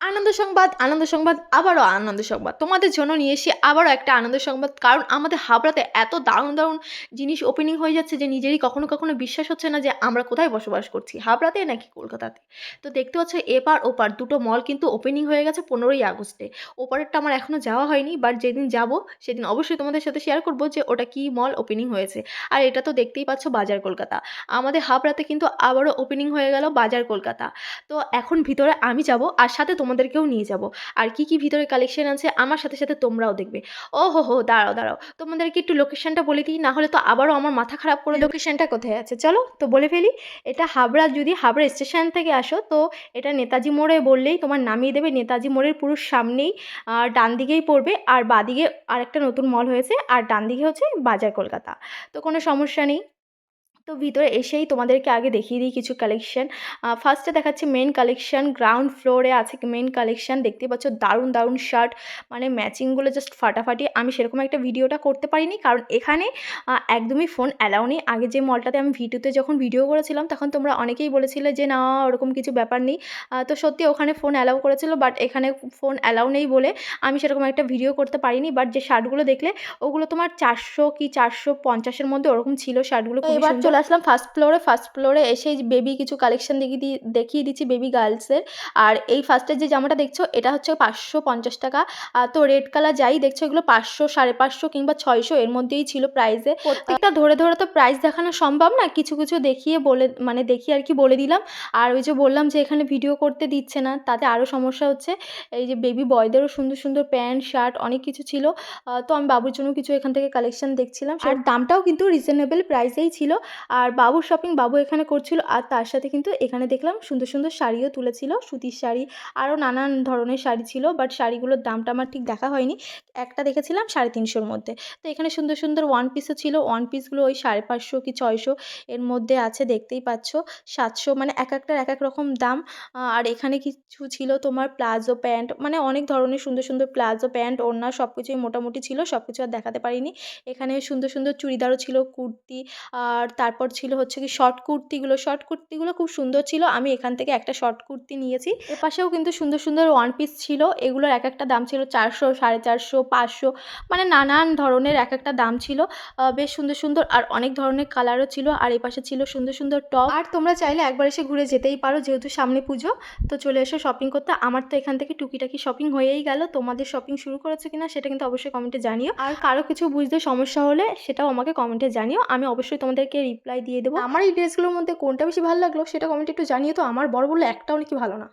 আনন্দ সংবাদ, আবারও আনন্দ সংবাদ। তোমাদের জন্য নিয়ে এসেছি আবারও একটা আনন্দ সংবাদ। কারণ আমাদের হাবড়াতে এত দারুণ, দারুণ জিনিস ওপেনিং হয়ে যাচ্ছে যে নিজেরই কখনো, কখনো বিশ্বাস হচ্ছে না যে আমরা কোথায় বসবাস করছি। হাবড়াতে নাকি কলকাতাতে। তো দেখতে পাচ্ছ এপার ওপার দুটো মল কিন্তু ওপেনিং হয়ে গেছে 15ই আগস্টে। ওপারেরটা আমার এখনো যাওয়া হয়নি। বাট যেদিন যাবো সেদিন অবশ্যই তোমাদের সাথে শেয়ার করব যে ওটা কি মল ওপেনিং হয়েছে। আর এটা তো দেখতেই পাচ্ছ বাজার কলকাতা। আমাদের হাবড়াতে কিন্তু আবারও ওপেনিং হয়ে গেল বাজার কলকাতা। তো এখন ভিতরে আমি যাব আর সাথে তোমাদেরকেও নিয়ে যাব। আর কি, কি ভিতরে কালেকশন আছে আমার সাথে, সাথে তোমরাও দেখবে। ওহোহো! দাঁড়াও, দাঁড়াও। তোমাদেরকে একটু লোকেশনটা বলে দিই, না হলে তো আবারও আমার মাথা খারাপ করে দেবে। লোকেশনটা কোথায় আছে? চলো তো বলে ফেলি। এটা হাবড়া, যদি হাবড়া স্টেশন থেকে আসো তো এটা নেতাজি মোড়ে বললেই তোমার নামিয়ে দেবে। নেতাজি মোড়ের পুরো সামনেই ডান দিকেই পড়বে আর বাঁদিকে আরেকটা নতুন মল হয়েছে আর ডান দিকে হচ্ছে বাজার কলকাতা। তো কোনো সমস্যা নেই। তো ভিতরে এসেই তোমাদেরকে আগে দেখিয়ে দিই কিছু কালেকশন। ফার্স্টে দেখাচ্ছি মেন কালেকশন। গ্রাউন্ড ফ্লোরে আছে মেন কালেকশন। দেখতেই পাচ্ছ দারুণ, দারুণ শার্ট, মানে ম্যাচিংগুলো জাস্ট ফাটাফাটি। আমি সেরকম একটা ভিডিওটা করতে পারিনি কারণ এখানে একদমই ফোন অ্যালাউ নেই। আগে যে মলটাতে আমি ভিডিওতে যখন ভিডিও করেছিলাম তখন তোমরা অনেকেই বলেছিলে যে না ওরকম কিছু ব্যাপার নেই। তো সত্যি ওখানে ফোন অ্যালাউ করেছিল, বাট এখানে ফোন অ্যালাউ নেই বলে আমি সেরকম একটা ভিডিও করতে পারিনি। বাট যে শার্টগুলো দেখলে ওগুলো তোমার 400 কি 450 এর মধ্যে ওরকম ছিল শার্টগুলো। এবার চলে আসলাম ফার্স্ট ফ্লোরে। ফার্স্ট ফ্লোরে এসেই বেবি কিছু কালেকশন দেখিয়ে দিচ্ছি বেবি গার্লসের। আর এই ফার্স্টের যে জামাটা দেখছো এটা হচ্ছে 550 টাকা। তো রেড কালার যাই দেখছো এগুলো 500, 550 কিংবা 600 এর মধ্যেই ছিল প্রাইসে। প্রত্যেকটা ধরে ধরে তো প্রাইস দেখানো সম্ভব না, কিছু কিছু দেখিয়ে বলে মানে দেখিয়ে আর কি বলে দিলাম। আর ওই যে বললাম যে এখানে ভিডিও করতে দিচ্ছে না, তাতে আরও সমস্যা হচ্ছে। এই যে বেবি বয়দেরও সুন্দর সুন্দর প্যান্ট শার্ট অনেক কিছু ছিল। তো আমি বাবুর জন্য কিছু এখান থেকে কালেকশন দেখছিলাম আর দামটাও কিন্তু রিজনেবল প্রাইসেই ছিল। আর বাবুর শপিং বাবু এখানে করছিল আর তার সাথে কিন্তু এখানে দেখলাম সুন্দর সুন্দর শাড়িও তুলেছিল, সুতির শাড়ি আরও নানান ধরনের শাড়ি ছিল। বাট শাড়িগুলোর দামটা আমার ঠিক দেখা হয়নি। একটা দেখেছিলাম 350-র মধ্যে। তো এখানে সুন্দর সুন্দর ওয়ান পিসও ছিল। ওয়ান পিসগুলো ওই 550 কি 600 এর মধ্যে আছে, দেখতেই পাচ্ছ। 700, মানে এক একটার এক এক রকম দাম। আর এখানে কিছু ছিল তোমার প্লাজো প্যান্ট, মানে অনেক ধরনের সুন্দর সুন্দর প্লাজো প্যান্ট ওড়না সব কিছুই মোটামুটি ছিল, সব কিছু আর দেখাতে পারিনি। এখানে সুন্দর সুন্দর চুড়িদারও ছিল, কুর্তি, আর তারপর ছিল হচ্ছে কি শর্ট কুর্তিগুলো খুব সুন্দর ছিল। আমি এখান থেকে একটা শর্ট কুর্তি নিয়েছি। এপাশেও কিন্তু সুন্দর সুন্দর ওয়ান পিস ছিল। এগুলোর এক একটা দাম ছিল 400, 450, 500, মানে নানান ধরনের এক একটা দাম ছিল। বেশ সুন্দর সুন্দর আর অনেক ধরনের কালারও ছিল। আর এপাশে ছিল সুন্দর সুন্দর টপ। আর তোমরা চাইলে একবার এসে ঘুরে যেতেই পারো, যেহেতু সামনে পুজো। তো চলে এসো শপিং করতে। আমার তো এখান থেকে টুকিটাকি শপিং হয়েই গেল। তোমাদের শপিং শুরু করেছো কিনা সেটা কিন্তু অবশ্যই কমেন্টে জানিও। আর কারো কিছু বুঝতে সমস্যা হলে সেটাও আমাকে কমেন্টে জানিও, আমি অবশ্যই তোমাদেরকে রিপ্লাই দিয়ে দেবো। আমার এই ড্রেসগুলোর মধ্যে কোনটা বেশি ভালো লাগলো সেটা কমেন্টে একটু জানিও তো। আমার বড় বললে একটাও নাকি ভালো না।